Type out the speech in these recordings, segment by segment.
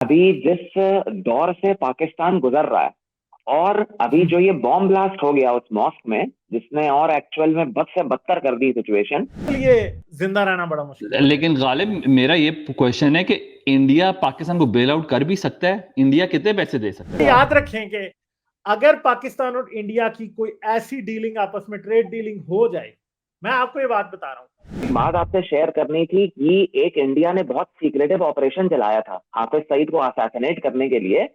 अभी जिस दौर से पाकिस्तान गुजर रहा है, और अभी जो ये बॉम्ब ब्लास्ट हो गया उस मॉस्क में, जिसने और एक्चुअल में बद से बदतर कर दी सिचुएशन। लिए जिंदा रहना बड़ा मुश्किल हो लेकिन जाएगा। गालिब, मेरा ये क्वेश्चन है कि इंडिया पाकिस्तान को बेल आउट कर भी सकता है? इंडिया कितने पैसे दे सकता है? याद रखें कि अगर पाकिस्तान और इंडिया की कोई ऐसी डीलिंग आपस में ट्रेड डीलिंग हो जाए, मैं आपको ये बात बता रहा हूं। बात आपसे शेयर करनी थी कि एक इंडिया ने बहुत सीक्रेटिव ऑपरेशन चलाया था हाफिज सईद को असैसिनेट करने के लिए।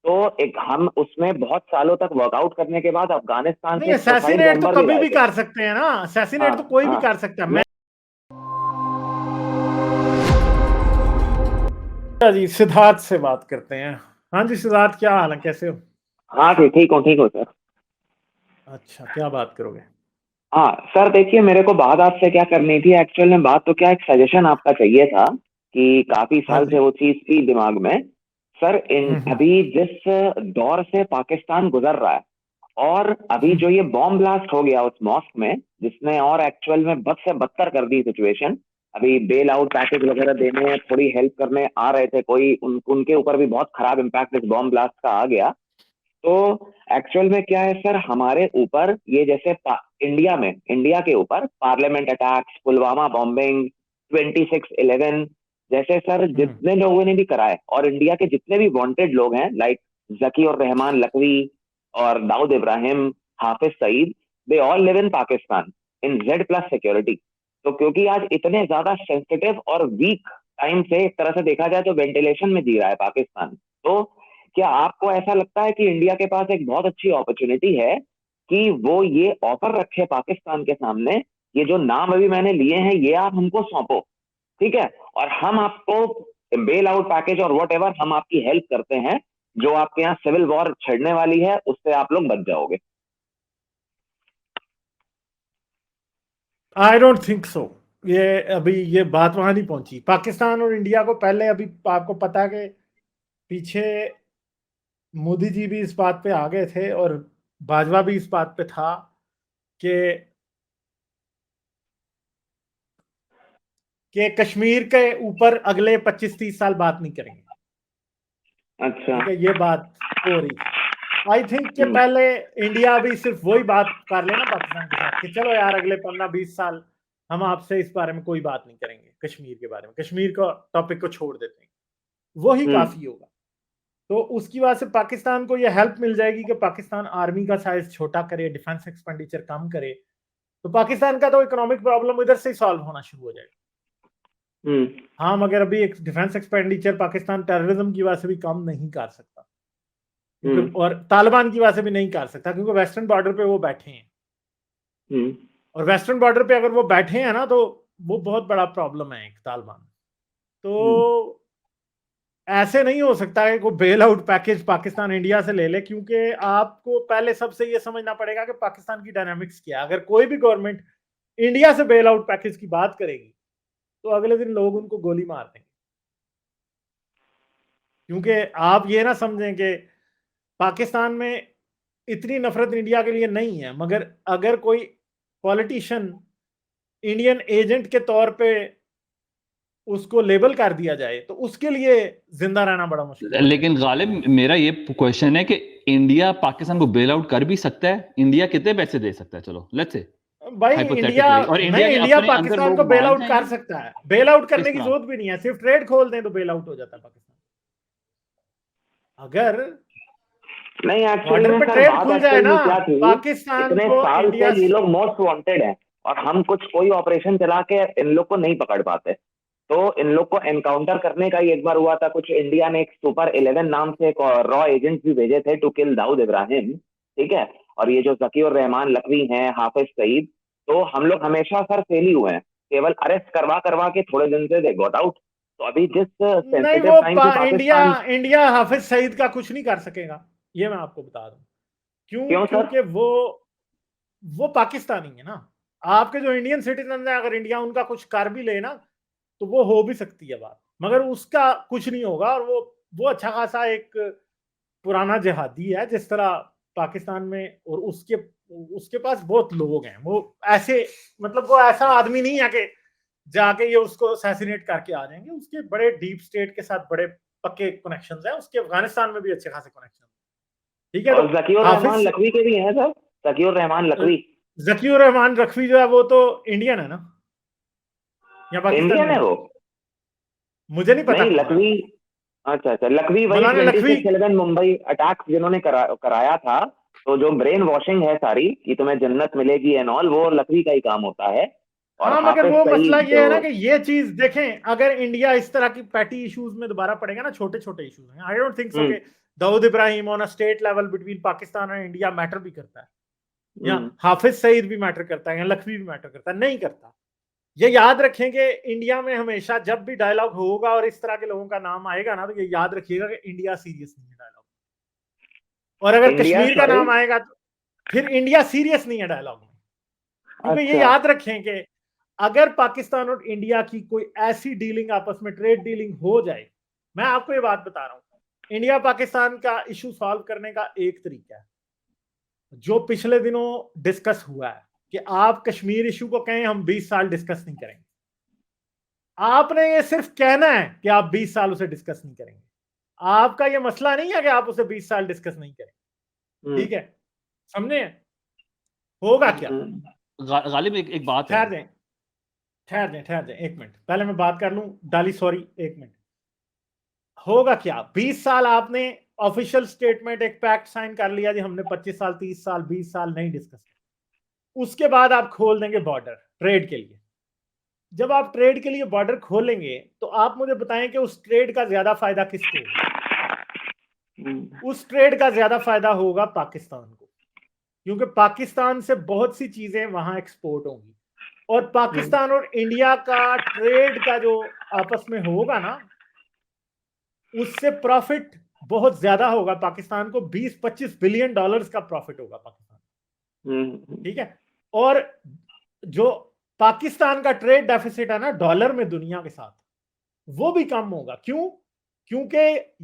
तो एक हम उसमें बहुत सालों तक वर्कआउट करने के बाद अफगानिस्तान नहीं, से एक सुसाइड असैसिनेट तो बॉम्बर भी कभी लाए भी थे। कर सकते हैं ना, असैसिनेट हाँ, तो कोई भी हाँ। कर सकता है। मैं जी सिद्धार्थ से बात करते हैं। हाँ जी सिद्धार्थ, क्या हाल है, कैसे हो? हाँ, ठीक हूँ सर। अच्छा, क्या बात करोगे? हाँ सर, देखिए, मेरे को बात आपसे क्या करनी थी एक्चुअल में। बात तो क्या, एक सजेशन आपका चाहिए था कि काफी हाँ साल जी। से वो चीज थी दिमाग में। सर, इन हम्म। अभी जिस दौर से पाकिस्तान गुजर रहा है, और अभी जो ये बॉम्ब ब्लास्ट हो गया उस मॉस्क में, जिसने और एक्चुअल में बद से बदतर कर दी सिचुएशन। अभी बेल आउट पैकेज वगैरह देने, थोड़ी हेल्प करने आ रहे थे कोई, उनके ऊपर भी बहुत खराब इम्पैक्ट इस बॉम्ब ब्लास्ट का आ गया। तो एक्चुअल में क्या है सर, हमारे ऊपर ये जैसे इंडिया के ऊपर पार्लियामेंट अटैक्स, पुलवामा बॉम्बिंग, 26/11 जैसे सर हम्म। जितने लोगों ने भी कराए, और इंडिया के जितने भी वांटेड लोग हैं, लाइक जकी और रहमान लकवी और Dawood Ibrahim, Hafiz Saeed, they all live in Pakistan in Z+ security. तो क्योंकि आज इतने ज्यादा सेंसिटिव और वीक टाइम से, एक तरह से देखा जाए तो वेंटिलेशन में जी रहा है पाकिस्तान। तो क्या आपको ऐसा लगता है कि इंडिया के पास एक बहुत अच्छी अपॉर्चुनिटी है कि वो ये ऑफर रखे पाकिस्तान के सामने, ये जो नाम अभी मैंने लिए हैं ये आप हमको सौंपो, ठीक है, और हम आपको बेल आउट पैकेज और वट एवर हम आपकी हेल्प करते हैं, जो आपके यहाँ सिविल वॉर छिड़ने वाली है उससे आप लोग बच जाओगे। आई डोंट थिंक सो। ये अभी ये बात वहां नहीं पहुंची। पाकिस्तान और इंडिया को पहले, अभी आपको पता है कि पीछे मोदी जी भी इस बात पे आ गए थे और बाजवा भी इस बात पे था कि कश्मीर के ऊपर अगले 25-30 साल बात नहीं करेंगे। अच्छा। ठीक है, ये बात हो रही थी। आई थिंक कि हम्म। पहले इंडिया भी सिर्फ वही बात कर लेना पाकिस्तान के साथ कि चलो यार, अगले 15-20 साल हम आपसे इस बारे में कोई बात नहीं करेंगे, कश्मीर के बारे में, कश्मीर का टॉपिक को छोड़ देते हैं, वही हम्म। काफी होगा। तो उसकी वजह से पाकिस्तान को यह हेल्प मिल जाएगी कि पाकिस्तान आर्मी का साइज छोटा करे, डिफेंस एक्सपेंडिचर कम करे, तो पाकिस्तान का तो इकोनॉमिक प्रॉब्लम इधर से ही सॉल्व होना शुरू हो जाएगा। हम्म। हाँ, मगर अभी एक डिफेंस एक्सपेंडिचर पाकिस्तान टेररिज्म की वजह से भी कम नहीं कर सकता, क्योंकि हम्म। और तालिबान की वजह से भी नहीं कर सकता, क्योंकि वेस्टर्न बॉर्डर पे वो बैठे हैं। हम्म। और वेस्टर्न बॉर्डर पे अगर वो बैठे हैं ना, तो वो बहुत बड़ा प्रॉब्लम है एक तालिबान। हम्म। तो ऐसे नहीं हो सकता है कोई bail out package Pakistan India से ले ले, क्योंकि आपको पहले सबसे ये समझना पड़ेगा कि पाकिस्तान की डायनामिक्स क्या है। अगर कोई भी गवर्नमेंट इंडिया से बेल आउट पैकेज की बात करेगी, तो अगले दिन लोग उनको गोली मार देंगे। क्योंकि आप ये ना समझें कि पाकिस्तान में इतनी नफरत इंडिया के लिए नहीं है, मगर अगर कोई पॉलिटिशियन इंडियन एजेंट के तौर पे उसको लेबल कर दिया जाए, तो उसके लिए जिंदा रहना बड़ा मुश्किल हो लेकिन जाएगा। गालिब, मेरा ये क्वेश्चन है कि इंडिया पाकिस्तान को बेल आउट कर भी सकता है? इंडिया कितने पैसे दे सकता है? चलो लेट्स से भाई इंडिया, हाइपोथेटिकली, और इंडिया नहीं, के इंडिया अपने अंदर पाकिस्तान को लोग बेल मान आउट कर जाएंगे? सकता है। बेल आउट किस करने की तरह? जरूरत भी नहीं है, सिर्फ ट्रेड खोल दें तो बेल आउट हो जाता है पाकिस्तान। अगर नहीं, एक्चुअल बॉर्डर में पे सर ट्रेड बात खुल जाए एक्चुअल ना, में क्या थी, पाकिस्तान इतने को साल से इंडिया। ये लोग मोस्ट वांटेड हैं, और हम कुछ कोई ऑपरेशन चला के इन लोग को नहीं पकड़ पाते। तो इन लोग को एनकाउंटर करने का ही एक बार हुआ था, कुछ इंडिया ने एक सुपर 11 नाम से एक रॉ एजेंट भी भेजे थे टू किल दाऊद इब्राहिम, ठीक है। और ये जो जकी और रहमान लकवी हैं, हाफिज सईद, तो हम लोग हमेशा सर फेल ही हुए हैं, केवल अरेस्ट करवा करवा के थोड़े दिन से दे गॉट आउट। तो अभी जिस नहीं, सेंसिटिव वो टाइम पे इंडिया पाकिस्तान। इंडिया हाफिज सईद का कुछ नहीं कर सकेगा, ये मैं आपको बता दूं। क्यों? क्यों सर? क्योंकि वो पाकिस्तानी है ना। आपके जो इंडियन सिटीजन है, अगर इंडिया उनका कुछ कर भी ले ना, तो वो हो भी सकती है बात, मगर उसका कुछ नहीं होगा। और वो अच्छा खासा एक पुराना जिहादी है, जिस तरह पाकिस्तान में, और उसके उसके पास बहुत लोग हैं। वो ऐसे, मतलब वो ऐसा आदमी नहीं है कि जाके ये उसको असैसिनेट करके आ जाएंगे। उसके बड़े डीप स्टेट के साथ बड़े पक्के कनेक्शंस हैं, उसके अफगानिस्तान में भी अच्छे खासे कनेक्शन, ठीक है। और तो जकीउर रहमान हाफिज लखवी के भी हैं सर, जकीउर रहमान लखवी। जकीउर रहमान लखवी जो है वो तो इंडियन है ना या पाकिस्तानी इंडियन है वो? मुझे नहीं पता नहीं, कौन है। लखवी, अच्छा अच्छा, लखवी वही मौलाना लखवी 26/11 मुंबई अटैक जिन्होंने कराया था, तो जो ब्रेन वॉशिंग है सारी कि तुम्हें जन्नत मिलेगी एंड ऑल, वो लखवी का ही काम होता है। और हाँ, मगर हाफिज वो मसला सईद ये है ना जो, कि ये चीज देखें, अगर इंडिया इस तरह की पैटी इश्यूज में दोबारा पड़ेगा ना, छोटे छोटे इश्यूज हैं, आई डोंट थिंक सो कि Dawood Ibrahim on a state level between Pakistan और इंडिया मैटर भी करता है, या हाफिज सईद भी मैटर करता है, या लखवी भी मैटर करता है, नहीं करता। ये याद रखेंगे, इंडिया में हमेशा जब भी डायलॉग होगा और इस तरह के लोगों का नाम आएगा ना, तो ये याद रखिएगा कि इंडिया सीरियस नहीं है डायलॉग, और अगर इंडिया, कश्मीर का नाम आएगा तो फिर इंडिया सीरियस नहीं है डायलॉग में। क्योंकि ये अच्छा, याद रखें कि अगर पाकिस्तान और इंडिया की कोई ऐसी डीलिंग आपस में ट्रेड डीलिंग हो जाए, मैं आपको ये बात बता रहा हूं, इंडिया पाकिस्तान का इशू सॉल्व करने का एक तरीका है जो पिछले दिनों डिस्कस हुआ है कि आप कश्मीर इशू को कहें हम 20 साल डिस्कस नहीं करेंगे। आपने ये सिर्फ कहना है कि आप 20 साल उसे डिस्कस नहीं करेंगे, आपका ये मसला नहीं है कि आप उसे 20 साल डिस्कस नहीं करेंगे, ठीक है, समझे? होगा क्या? गालिब एक बात है, ठहर दें 1 मिनट, पहले मैं बात कर लूं डाली, सॉरी 1 मिनट। होगा क्या? 20 साल आपने ऑफिशियल स्टेटमेंट एक पैक्ट साइन कर लिया जी, हमने 25 साल 30 साल 20 साल नहीं डिस्कस किया, उसके बाद आप खोल देंगे बॉर्डर ट्रेड के लिए। जब आप ट्रेड के लिए बॉर्डर खोलेंगे तो आप मुझे बताएं कि उस ट्रेड का ज्यादा फायदा किसको होगा? उस ट्रेड का ज्यादा फायदा होगा पाकिस्तान को, क्योंकि पाकिस्तान से बहुत सी चीजें वहां एक्सपोर्ट होंगी, और पाकिस्तान और इंडिया का ट्रेड का जो आपस में होगा ना, उससे प्रॉफिट बहुत ज्यादा होगा पाकिस्तान को, 20-25 बिलियन डॉलर्स का प्रॉफिट होगा पाकिस्तान, ठीक है। और जो पाकिस्तान का ट्रेड डेफिसिट है ना डॉलर में दुनिया के साथ, वो भी कम होगा। क्यों? क्योंकि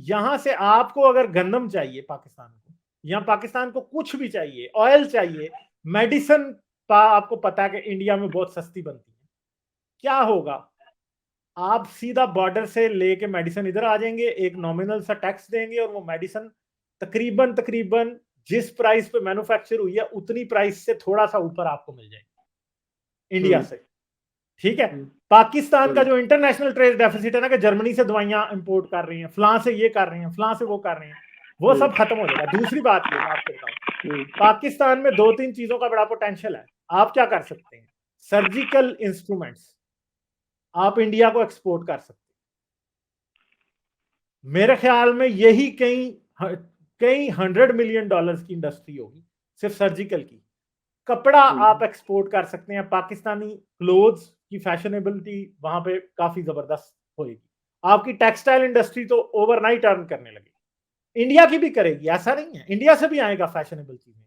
यहां से आपको अगर गंदम चाहिए पाकिस्तान को, या पाकिस्तान को कुछ भी चाहिए, ऑयल चाहिए, मेडिसिन आपको पता है कि इंडिया में बहुत सस्ती बनती है, क्या होगा? आप सीधा बॉर्डर से लेके मेडिसिन इधर आ जाएंगे, एक नॉमिनल सा टैक्स देंगे, और वो मेडिसिन तकरीबन जिस प्राइस पे मैन्युफैक्चर हुई है उतनी प्राइस से थोड़ा सा ऊपर आपको मिल जाएगी इंडिया से, ठीक है। पाकिस्तान का जो इंटरनेशनल ट्रेड डेफिसिट है ना, कि जर्मनी से दवाइयां इंपोर्ट कर रही हैं, फलां से ये कर रही हैं, फलां से वो कर रही हैं, वो सब खत्म हो जाएगा। दूसरी बात ये मैं आपको बताऊं, पाकिस्तान में 2-3 चीजों का बड़ा पोटेंशियल है। आप क्या कर सकते हैं? सर्जिकल इंस्ट्रूमेंट्स आप इंडिया को एक्सपोर्ट कर सकते हैं। मेरे ख्याल में यही कई $100 मिलियन की इंडस्ट्री होगी सिर्फ सर्जिकल की। कपड़ा आप एक्सपोर्ट कर सकते हैं, पाकिस्तानी क्लोथ्स की फैशनेबिलिटी वहां पे काफी जबरदस्त होगी। आपकी टेक्सटाइल इंडस्ट्री तो ओवरनाइट अर्न करने लगेगी, इंडिया की भी करेगी, ऐसा नहीं है, इंडिया से भी आएगा फैशनेबल चीजें,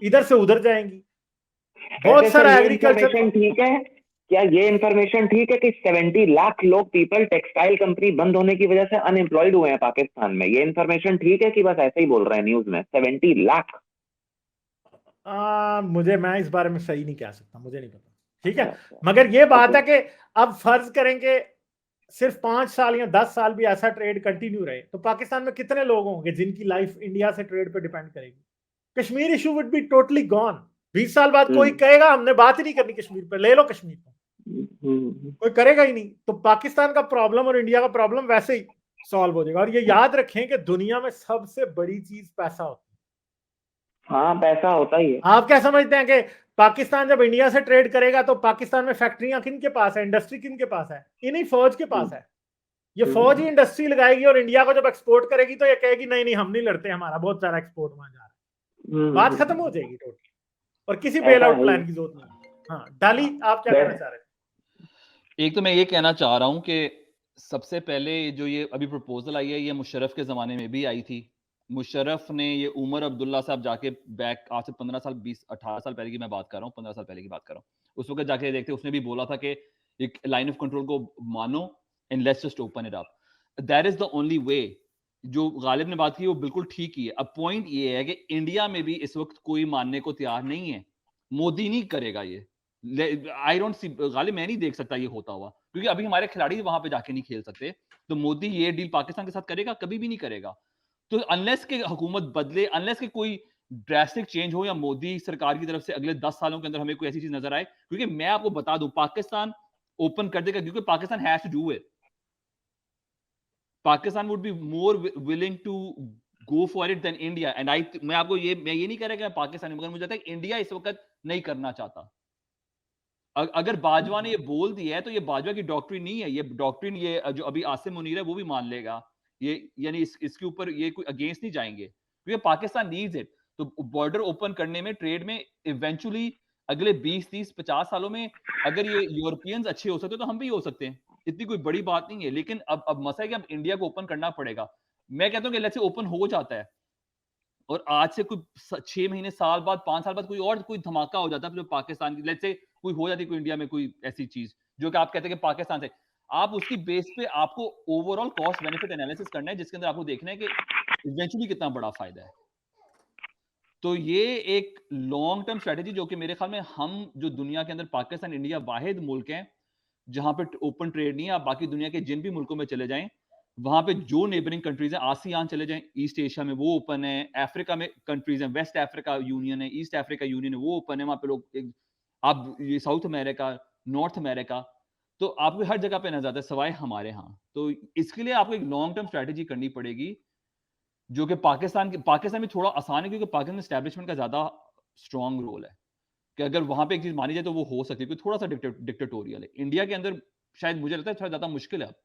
इधर से उधर जाएंगी। बहुत सारा एग्रीकल्चर, ठीक है क्या? ये इंफॉर्मेशन ठीक है कि 70 लाख लोग पीपल टेक्सटाइल कंपनी बंद होने की वजह से अनएम्प्लॉयड हुए हैं पाकिस्तान में? ये इंफॉर्मेशन ठीक है कि बस ऐसे ही बोल रहे हैं न्यूज में? 70 लाख? मैं इस बारे में सही नहीं कह सकता, मुझे नहीं पता, ठीक है। मगर ये बात है कि अब फर्ज करेंगे सिर्फ 5 साल या 10 साल भी ऐसा ट्रेड कंटिन्यू रहे, तो पाकिस्तान में कितने लोग होंगे जिनकी लाइफ इंडिया से ट्रेड पे डिपेंड करेगी? Kashmir issue would be totally gone. 20 साल बाद कोई कहेगा हमने बात ही नहीं करनी कश्मीर पे, ले लो कश्मीर को, कोई करेगा ही नहीं। तो पाकिस्तान का प्रॉब्लम और इंडिया का प्रॉब्लम वैसे ही सॉल्व हो जाएगा। और ये याद रखें कि दुनिया में सबसे बड़ी चीज पैसा होता है। हाँ, पैसा होता ही है। आप क्या समझते हैं कि पाकिस्तान जब इंडिया से ट्रेड करेगा तो पाकिस्तान में फैक्ट्रियां किन के पास है, इंडस्ट्री किन के पास है? इन्हीं फौज के पास है। ये फौज ही इंडस्ट्री लगाएगी, और इंडिया को जब एक्सपोर्ट करेगी तो ये कहेगी नहीं नहीं हम नहीं लड़ते, हमारा बहुत सारा एक्सपोर्ट वहां जा रहा है, बात खत्म हो जाएगी टोटली, और किसी बेल आउट प्लान की जरूरत नहीं। हाँ डाली, आप क्या कहना चाह रहे थे? एक तो मैं ये कहना चाह रहा हूं कि सबसे पहले जो ये अभी प्रपोजल आई है, ये मुशर्रफ के जमाने में भी आई थी। मुशर्रफ ने ये उमर अब्दुल्ला साहब जाके बैक आज से 15 साल 20-18 साल पहले की मैं बात कर रहा हूँ, 15 साल पहले की बात कर रहा हूँ, उस वक्त जाके देखते उसने भी बोला था कि एक लाइन ऑफ कंट्रोल को मानो and let's just open it up, that is the only way. जो गालिब ने बात की वो बिल्कुल ठीक ही है। अब पॉइंट ये है कि इंडिया में भी इस वक्त कोई मानने को तैयार नहीं है, मोदी नहीं करेगा ये। आई डोंट सी, गालिब मैं नहीं देख सकता ये होता हुआ, क्योंकि अभी हमारे खिलाड़ी वहां पे जाके नहीं खेल सकते। तो मोदी ये डील पाकिस्तान के साथ करेगा? कभी भी नहीं करेगा। तो अनलेस के हुकूमत बदले, अनलेस के कोई ड्रास्टिक चेंज हो या मोदी सरकार की तरफ से अगले 10 सालों के अंदर हमें कोई ऐसी चीज नजर आए, क्योंकि मैं आपको बता दूं पाकिस्तान ओपन कर देगा, क्योंकि Pakistan has to do it. Pakistan would be more willing to go for it than India. And मैं ये नहीं कह रहा कि मैं पाकिस्तानी, मगर मुझे लगता है कि इंडिया इस वक्त नहीं करना चाहता। अगर बाजवा ने ये बोल दिया है तो ये बाजवा की डॉक्ट्रिन नहीं है, ये डॉक्ट्रिन ये जो अभी आसिम मुनीर है वो भी मान लेगा। ये यानी इसके ऊपर ये कोई अगेंस्ट नहीं जाएंगे, क्योंकि पाकिस्तान नीड्स इट। तो बॉर्डर ओपन करने में, ट्रेड में, इवेंचुअली अगले 20 30 50 सालों में अगर ये यूरोपियंस अच्छे हो सकते तो हम भी हो सकते हैं। इतनी कोई बड़ी बात नहीं है। लेकिन अब मसला है कि अब इंडिया को ओपन करना पड़ेगा। मैं कहता हूं कि लेट्स से ओपन हो जाता है और आज से कोई 6 महीने, साल बाद, 5 साल बाद कोई धमाका हो जाता है जो पाकिस्तान की, लेट्स से कोई हो जाती कोई इंडिया में कोई ऐसी चीज जो कि आप कहते हैं कि पाकिस्तान से, आप उसकी बेस पे आपको ओवरऑल कॉस्ट बेनिफिट एनालिसिस करना है, जिसके अंदर आपको देखना है कि इवेंचुअली कितना बड़ा फायदा है। तो ये एक लॉन्ग टर्म स्ट्रेटेजी जो कि मेरे ख्याल में हम जो दुनिया के अंदर, पाकिस्तान इंडिया वाहिद मुल्क हैं जहां पे ओपन ट्रेड नहीं है। आप बाकी दुनिया के जिन भी मुल्कों में चले जाएं, वहां पे जो नेबरिंग कंट्रीज हैं, आसियान चले जाएं, ईस्ट एशिया में वो ओपन है, अफ्रीका में कंट्रीज हैं, वेस्ट अफ्रीका यूनियन है, ईस्ट अफ्रीका यूनियन है, वो ओपन है। वहां पे लोग आप ये साउथ अमेरिका, नॉर्थ अमेरिका, तो आपको हर जगह पे नजर आता है सिवाय हमारे यहाँ। तो इसके लिए आपको एक लॉन्ग टर्म स्ट्रेटेजी करनी पड़ेगी, जो कि पाकिस्तान में थोड़ा आसान है, क्योंकि पाकिस्तान एस्टैब्लिशमेंट का ज्यादा स्ट्रॉन्ग रोल है कि अगर वहां पे एक चीज मानी जाए तो वो हो सकती है, थोड़ा सा डिक्टेटोरियल है। इंडिया के अंदर शायद मुझे लगता है थोड़ा ज्यादा मुश्किल है अब,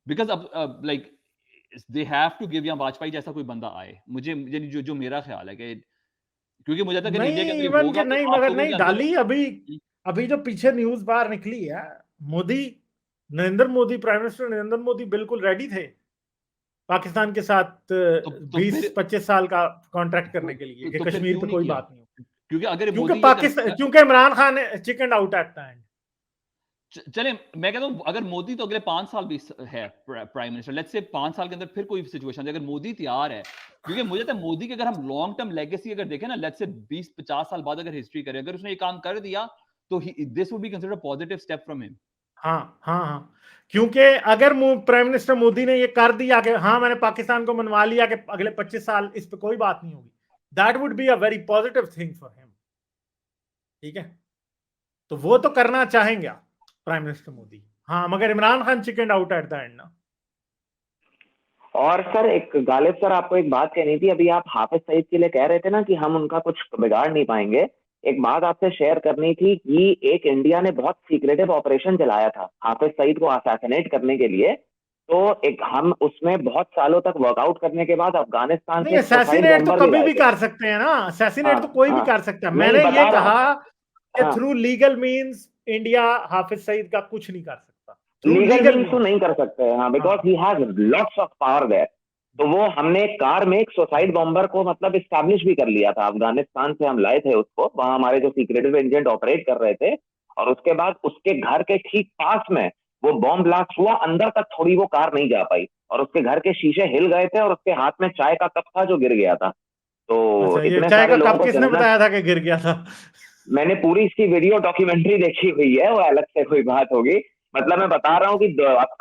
बिकॉज अब like they have to give, या वाजपेयी जैसा कोई बंदा आए, मुझे जो मेरा ख्याल है कि, क्योंकि मुझे लगता है कि इंडिया के नहीं, अंदर इवन होगा के तो नहीं, आप मगर लोगों नहीं के अंदर। डाली अभी। अभी जो पीछे न्यूज बाहर निकली है, नरेंद्र मोदी, प्राइम मिनिस्टर नरेंद्र मोदी बिल्कुल रेडी थे पाकिस्तान के साथ तो 20-25 साल का कॉन्ट्रैक्ट करने के लिए कि तो फिर कश्मीर क्यों पे नहीं कोई किया? बात नहीं होगी। क्योंकि अगर क्योंकि मोदी ये पाकिस्तान, करता, क्योंकि Imran Khan chicken out at the end. चले मैं कहता हूं अगर मोदी तो अगले 5 साल भी है प्राइम मिनिस्टर, लेट्स से 5 साल के अंदर फिर कोई सिचुएशन अगर मोदी तैयार है, क्योंकि मुझे लगता है मोदी की अगर हम लॉन्ग टर्म लेगेसी अगर देखें ना, लेट्स से 20-50 साल बाद अगर हिस्ट्री करें, अगर उसने ये काम कर दिया तो this would be considered positive step from him. हाँ हाँ हाँ, क्योंकि अगर प्राइम मिनिस्टर मोदी ने ये कर दिया कि हाँ मैंने पाकिस्तान को मनवा लिया कि अगले 25 साल इस पे कोई बात नहीं होगी, that would be a very positive thing for him. ठीक है, तो वो तो करना चाहेंगे प्राइम मिनिस्टर मोदी। हाँ, मगर Imran Khan chicken out at the end ना। और सर एक गालिब सर, आपको एक बात कहनी थी। अभी आप हाफिज सईद के लिए कह रहे थे ना कि हम उनका कुछ बिगाड़ नहीं पाएंगे। एक बात आपसे शेयर करनी थी कि एक इंडिया ने बहुत सीक्रेटिव ऑपरेशन चलाया था हाफिज सईद को असैसिनेट करने के लिए। तो एक हम उसमें बहुत सालों तक वर्कआउट करने के बाद अफगानिस्तान नहीं, से सुसाइड असैसिनेट तो बॉम्बर भी कभी लाए भी थे। कर सकते हैं ना, असैसिनेट हाँ तो कोई भी हाँ, कर सकता है। नहीं मैंने ये बता रहा हूँ। कहा कि हाँ, through legal means India Hafiz Saeed का कुछ नहीं कर सकता, थ्रू लीगल लीगल मीन्स तो मींस। नहीं कर सकते हैं, हाँ, बिकॉज हाँ he has lots of power there. तो वो हमने एक कार में एक सुसाइड बॉम्बर को मतलब इस्टेब्लिश भी कर लिया था। अफगानिस्तान से हम लाए थे उसको, वहां हमारे जो सीक्रेटिव एजेंट ऑपरेट कर रहे थे। और उसके बाद उसके घर के ठीक पास में वो बॉम्ब ब्लास्ट हुआ, अंदर तक थोड़ी वो कार नहीं जा पाई और उसके घर के शीशे हिल गए थे और उसके हाथ में चाय का कप था जो गिर गया था। तो अच्छा, ये इतने चाय सारे का लोगों कप को किसने जन्नत, बताया था कि गिर गया था? मैंने पूरी इसकी वीडियो डॉक्यूमेंट्री देखी हुई है, वो अलग से कोई बात होगी। मतलब मैं बता रहा हूँ कि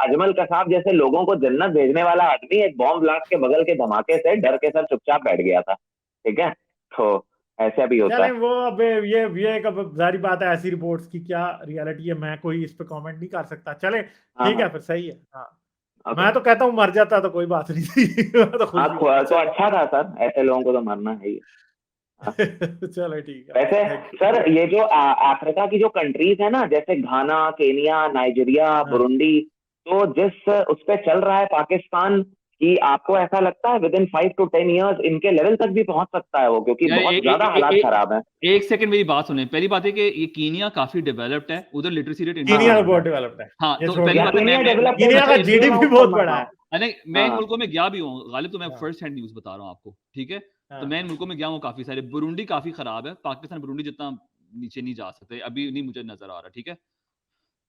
अजमल कसाब जैसे लोगों को जन्नत भेजने वाला आदमी एक बॉम्ब ब्लास्ट के बगल के धमाके से डर के सर चुपचाप बैठ गया था। ठीक है, तो ऐसा भी होता चलें, है। वो अब ये एक अब जारी बात है, ऐसी रिपोर्ट्स की क्या रियलिटी है, मैं कोई इस पे कमेंट नहीं कर सकता। चले, हाँ ठीक है, हाँ, फिर सही है। हाँ, ओके। मैं तो कहता हूँ मर जाता तो कोई बात नहीं थी। मैं तो खुश हाँ, भी होता। तो चले। अच्छा था सर, ऐसे लोगों को तो मरना है ही। हाँ। चलो ठीक है, वैसे थैंक सर यू। ये जो अफ्रीका की जो कंट्रीज है ना, जैसे घाना, केनिया, नाइजीरिया, हाँ, बुरुंडी, तो जिस उस पे चल रहा है पाकिस्तान की, आपको ऐसा लगता है विद इन 5 to 10 ईयर्स इनके लेवल तक भी पहुंच सकता है वो? क्योंकि यार बहुत ज्यादा हालात खराब है। एक सेकंड मेरी बात सुने। पहली बात है कि ये कीनिया काफी डेवलप्ड है, उधर लिटरेसी रेट इंडिया से कीनिया तो हाँ बहुत ज्यादा है। डेवलप्ड है, हाँ, ये तो छोड़ पहली दो। या बात है कीनिया डेवलप्ड है, कीनिया मैं का एक जूम जीडीपी आउट बहुत करना बड़ा चाहूँ। है। मैं इन हाँ मुल्कों में गया भी हूँ गालिब, तो मैं हाँ फर्स्ट हैंड न्यूज बता रहा हूँ आपको, ठीक है। तो हाँ। मैं इन मुल्कों में गया हूँ काफी सारे। बुरुंडी काफी खराब है, पाकिस्तान बुरुंडी जितना नीचे नहीं जा सकते अभी, नहीं मुझे नजर आ रहा, ठीक है।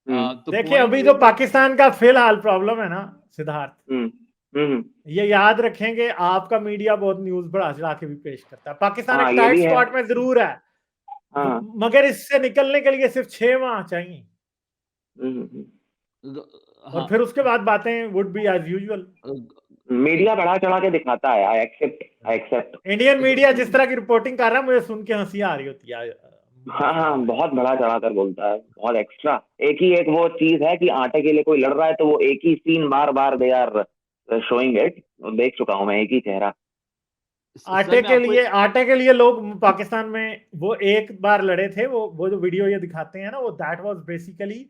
हम्म तो देखिए, पॉइंट अभी ये जो है कि पाकिस्तान का फिलहाल प्रॉब्लम है ना सिद्धार्थ, हम्म हम्म, ये याद रखेंगे, आपका मीडिया बहुत न्यूज बढ़ा चढ़ा के भी पेश करता है। पाकिस्तान हाँ एक ये टाइट भी है। स्पॉट में जरूर है, हाँ मगर इससे निकलने के लिए सिर्फ 6 माह चाहिए। और हाँ फिर उसके बाद बातें would be as usual. Media बढ़ा चढ़ा के दिखाता है, आई एक्सेप्ट। इंडियन मीडिया जिस तरह की रिपोर्टिंग कर रहा है, मुझे सुन के हंसी आ रही होती है। हाँ, बहुत बढ़ा चढ़ा कर बोलता है, बहुत एक्स्ट्रा। एक वो चीज है कि आटे के लिए कोई लड़ रहा है तो वो एक ही सीन बार बार दे आर शोइंग इट, देख चुका हूं मैं एक ही चेहरा। आटे के लिए लोग पाकिस्तान में वो एक बार लड़े थे, वो जो वीडियो ये दिखाते हैं ना, वो that was basically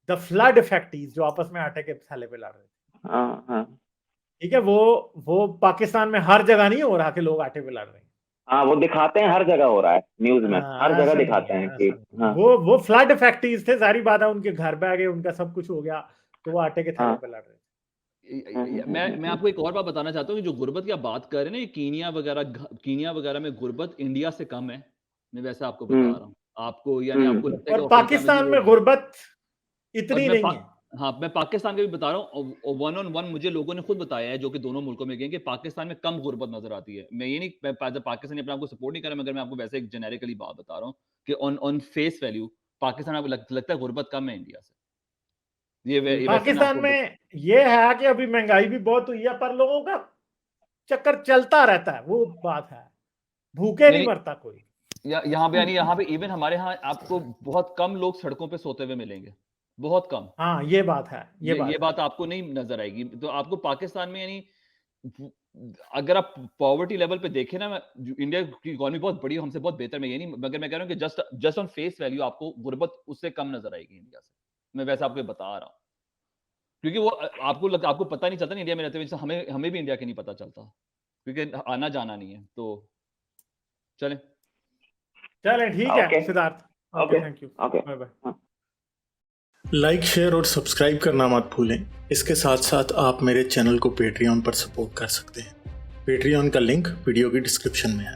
the flood affectees जो आपस में आटे के थैले पे लड़ रहे थे। हाँ, ठीक है, वो पाकिस्तान में हर जगह नहीं हो रहा कि लोग आटे पे लड़ रहे हैं। हाँ, वो दिखाते हैं, हर जगह हो रहा है, न्यूज में हर जगह दिखाते हैं कि हाँ। वो फ्लड इफेक्टीज थे, जारी बात है, उनके घर बह गए, उनका सब कुछ हो गया, तो वो आटे के थैले पे लड़ रहे थे। मैं आपको एक और बात बताना चाहता हूँ कि जो गुर्बत की आप बात कर रहे हैं ना, कीनिया वगैरह में गुर्बत इंडिया से कम है। मैं वैसे आपको बता रहा हूँ आपको, यानी आपको लगता है और पाकिस्तान में गुर्बत इतनी नहीं है। हाँ, मैं पाकिस्तान का भी बता रहा हूँ, 1-on-1 मुझे लोगों ने खुद बताया है जो कि दोनों मुल्कों में गए कि पाकिस्तान में कम गुर्बत नजर आती है। मैं ये नहीं, मैं पाकिस्तानी अपने आपको सपोर्ट नहीं कर रहा, मगर मैं आपको वैसे एक जेनेरिकली बात बता रहा हूँ कि ऑन फेस वैल्यू पाकिस्तान आपको लगता है गुर्बत कम है इंडिया से। ये पाकिस्तान में ये है कि अभी महंगाई भी बहुत हुई है, पर लोगों का चक्कर चलता रहता है, वो बात है, भूखे नहीं मरता कोई। यहाँ पे इवन हमारे यहाँ आपको बहुत कम लोग सड़कों पे सोते हुए मिलेंगे, बहुत कम। हाँ, ये बात है, ये बात आपको नहीं नजर आएगी। तो आपको पाकिस्तान में, यानी अगर आप पॉवर्टी लेवल पे देखें ना, इंडिया की इकोनॉमी बहुत बड़ी है, हमसे बहुत बेहतर, मैं ये नहीं, मगर मैं कह रहा हूँ कि जस्ट ऑन फेस वैल्यू आपको गुर्बत उससे कम नजर आएगी इंडिया से। मैं वैसे आपको बता रहा हूँ, क्योंकि वो आपको पता नहीं चलता ना इंडिया में रहते हुए, हमें भी इंडिया के नहीं पता चलता, क्योंकि आना जाना नहीं है। तो चलें ठीक है Siddharth, okay, thank you, bye bye. Like, share और सब्सक्राइब करना मत भूलें। इसके साथ साथ आप मेरे चैनल को पेट्रियन पर सपोर्ट कर सकते हैं। पेट्रियन का लिंक वीडियो की डिस्क्रिप्शन में है।